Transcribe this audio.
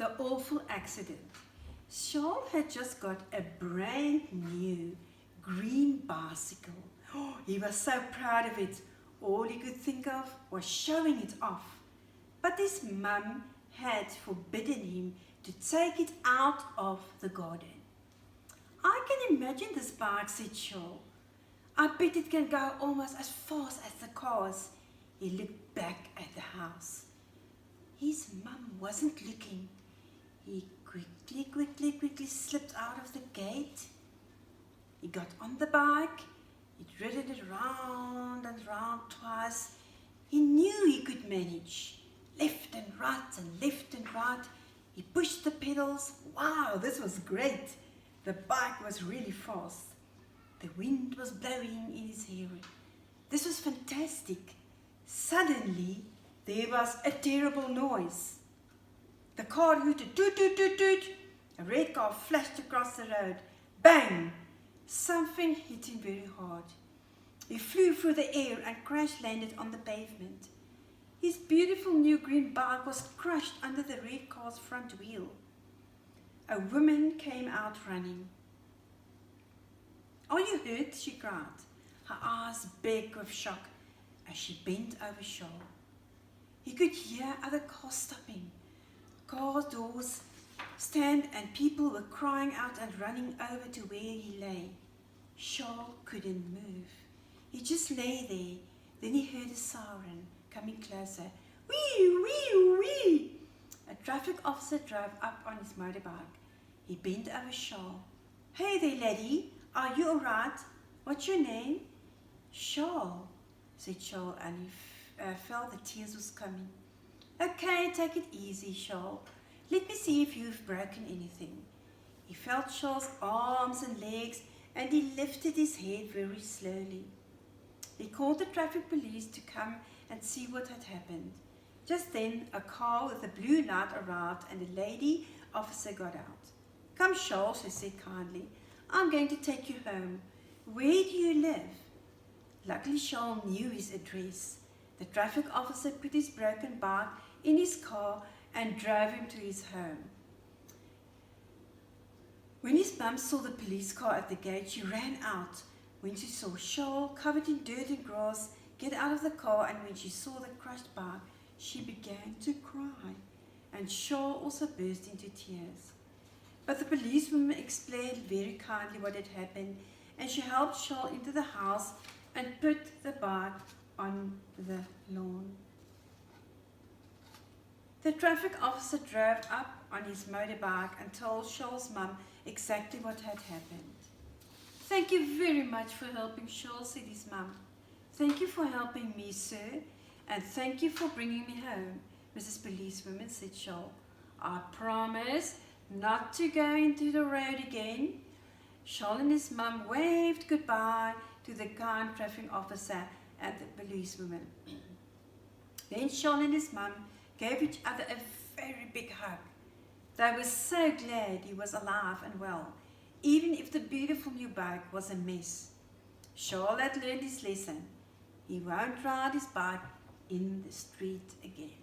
the awful accident. Charles had just got a brand new green bicycle. Oh, he was so proud of it. All he could think of was showing it off. But his mum had forbidden him to take it out of the garden. I can imagine this bike, said Charles. I bet it can go almost as fast as the cars. He looked back at the house. His mum wasn't looking. He quickly slipped out of the gate. He got on the bike. He ridden it round and round twice. He knew he could manage. Left and right and left and right. He pushed the pedals. Wow, this was great. The bike was really fast. The wind was blowing in his hair. This was fantastic. Suddenly, there was a terrible noise. The car hooted, toot, toot, toot, toot. A red car flashed across the road. Bang! Something hit him very hard. He flew through the air and crash-landed on the pavement. His beautiful new green bike was crushed under the red car's front wheel. A woman came out running. Are you hurt? She cried, her eyes big with shock as she bent over Charles. He could hear other cars stopping, car doors stand, and people were crying out and running over to where he lay. Charles couldn't move. He just lay there. Then he heard a siren coming closer. Wee, wee, wee! A traffic officer drove up on his motorbike. He bent over Charles. Hey there, laddie. Are you all right? What's your name? Charles, said Charles, and he felt the tears was coming. Okay, take it easy, Charles. Let me see if you've broken anything. He felt Charles' arms and legs, and he lifted his head very slowly. He called the traffic police to come and see what had happened. Just then, a car with a blue light arrived, and a lady officer got out. Come, Charles, she said kindly. I'm going to take you home. Where do you live? Luckily, Charles knew his address. The traffic officer put his broken bike in his car and drove him to his home. When his mum saw the police car at the gate, she ran out. When she saw Charles covered in dirt and grass get out of the car, and when she saw the crushed bike, she began to cry. And Charles also burst into tears. But the policewoman explained very kindly what had happened, and she helped Charles into the house and put the bike on the lawn. The traffic officer drove up on his motorbike and told Charles' mum exactly what had happened. Thank you very much for helping Charles, said his mum. Thank you for helping me, sir, and thank you for bringing me home, Mrs. Policewoman, said Charles. I promise not to go into the road again. Charles and his mum waved goodbye to the kind traffic officer and the policewoman. Then Charles and his mum gave each other a very big hug. They were so glad he was alive and well, even if the beautiful new bike was a mess. Charles had learned his lesson. He won't ride his bike in the street again.